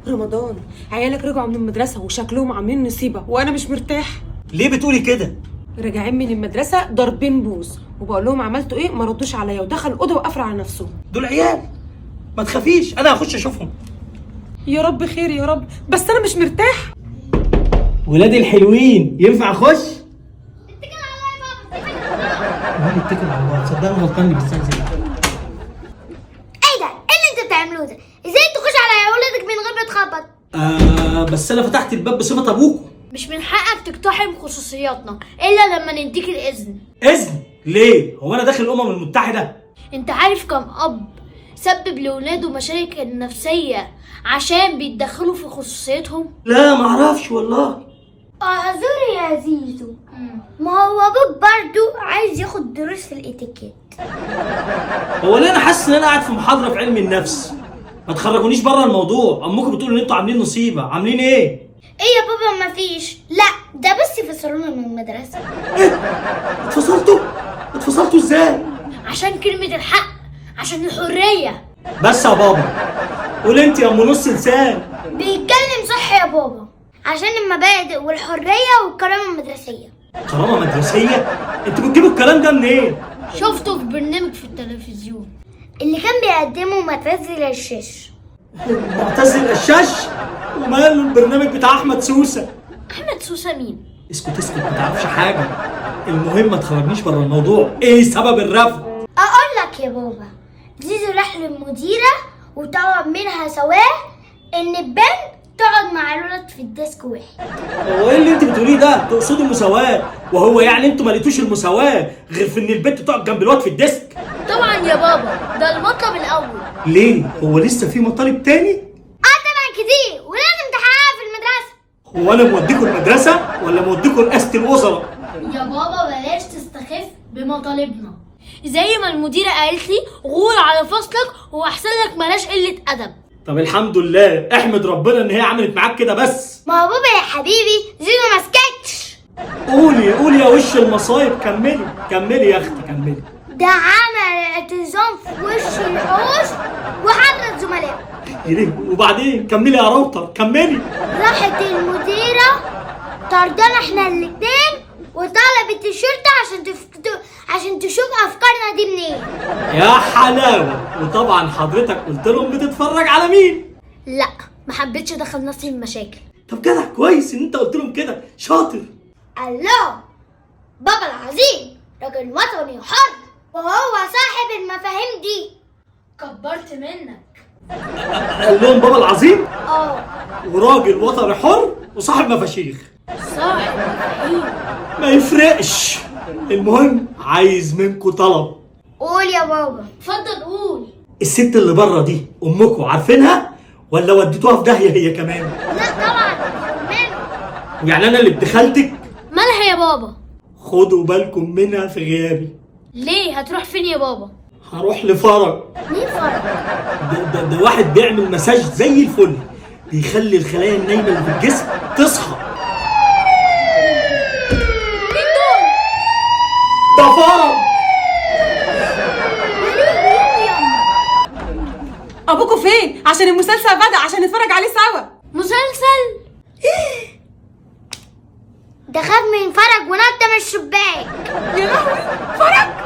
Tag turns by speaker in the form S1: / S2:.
S1: رمضان، عيالك رجعوا من المدرسه وشكلهم عاملين نصيبه وانا مش مرتاح.
S2: ليه بتقولي كده؟
S1: راجعين من المدرسه ضاربين بوز، وبقول لهم عملتوا ايه ما ردوش عليا، ودخل الاوضه وقفل على نفسه.
S2: دول عيال، ما تخافيش انا هخش اشوفهم.
S1: يا رب خير يا رب، بس انا مش مرتاح.
S2: ولادي الحلوين ينفع اخش؟
S3: اتكل على الله يا بابا،
S2: اتكل على الله. تصدق انا غلطان بستنزل.
S3: ايه ده؟ ايه اللي انت بتعملوه ده؟ ازاي تخش على اولادك من غير ما تخبط؟
S2: بس انا فتحت الباب بصفة ابوكم.
S3: مش من حقك تقتحم خصوصياتنا الا لما نديك الاذن.
S2: اذن؟ ليه؟ هو انا داخل الامم المتحدة؟
S3: انت عارف كم اب سبب لاولاده مشاكل نفسيه عشان بيتدخلوا في خصوصيتهم؟
S2: لا ما اعرفش والله.
S3: اعذري يا زيزو، ما هو ابوك برضو عايز ياخد دروس في الاتيكيت.
S2: هو ليه انا حاسس ان انا قاعد في محاضرة في علم النفس؟ ما تخرجونيش بره الموضوع. امكم بتقولوا ان انتوا عاملين نصيبة. عاملين ايه؟
S3: ايه يا بابا مفيش، لا ده بس فصلونا من المدرسه.
S2: اتفصلتوا؟ اتفصلتوا ازاي؟
S3: عشان كلمه الحق، عشان الحريه.
S2: بس يا بابا قول انت يا ام نص لسان.
S3: بيتكلم صح يا بابا، عشان المبادئ والحريه والكرامه المدرسيه.
S2: كرامة مدرسية؟ انتوا بتجيبوا الكلام ده منين؟
S3: شفته في برنامج في التلفزيون اللي كان بيقدمه معتز الشاش.
S2: معتز القشاش؟ وماله البرنامج بتاع احمد سوسة؟
S3: احمد سوسه مين؟
S2: اسكت اسكت، ما تعرفش حاجة. المهم ما تخرجنيش بره الموضوع. ايه سبب الرفض؟
S3: اقول لك يا بابا، زيزو راح للمديره وطلب منها سواه ان البنت تقعد مع الولد في الديسك واحد.
S2: هو ايه اللي انت بتقوليه ده؟ تقصدي المساواة؟ وهو يعني انتوا ما لقيتوش المساواة غير في ان البنت تقعد جنب الواد في الديسك؟
S3: طبعا يا بابا، ده المطلب الاول.
S2: ليه؟ هو لسه في مطالب تاني؟
S3: طبعا كتير ولازم تحققها في المدرسه.
S2: هو انا موديكوا المدرسة ولا موديكوا رئاسة الوزراء؟
S3: يا بابا بلاش تستخف بمطالبنا. زي ما المديره قالت لي غور على فصلك واحسن لك بلاش قله ادب.
S2: طب الحمد لله، احمد ربنا ان هي عملت معاك كده بس.
S3: ما هو بابا يا حبيبي زيزو ما سكتش.
S2: قولي قولي يا وش المصايب. كملي كملي يا اختي كملي.
S3: ده عمل اعتزام في وش الحوش وحرض زملائه.
S2: ايه وبعدين؟ كملي يا راوتر كملي.
S3: راحت المديره طردنا احنا الاتنين وطلبت الشرطه عشان تشوف افكارنا دي منين.
S2: يا حلاوه. وطبعا حضرتك قلت لهم بتتفرج على مين؟
S3: لا ما حبيتش ادخل نفسي في مشاكل.
S2: طب جدع كويس ان انت قلت لهم كده. شاطر.
S3: الله، بابا العظيم راجل وطني حر وهو صاحب المفاهيم دي. كبرت منك.
S2: قال لهم بابا العظيم وراجل وطني حر وصاحب مفاشيخ.
S3: صاحب مفاهيم.
S2: ما يفرقش. المهم عايز منكم طلب.
S3: قول يا بابا. اتفضل قول.
S2: الست اللي بره دي امكم عارفينها ولا وديتوها في داهيه هي كمان؟
S3: لا طبعا منه.
S2: يعني انا اللي ابن خالتك؟
S3: مالها يا بابا؟
S2: خدوا بالكم منها في غيابي.
S3: ليه هتروح فين يا بابا؟
S2: هروح لفرج.
S3: مين فرج؟
S2: ده واحد بيعمل مساج زي الفل، بيخلي الخلايا النايمه اللي في الجسم تصحى.
S3: مين دول؟
S2: ده فرج.
S1: ابوكوا فين؟ عشان المسلسل بدأ، عشان نتفرج عليه سوا.
S3: مسلسل؟ ده خاف من فرج ونط من الشباك.
S1: يا لهوي، فرج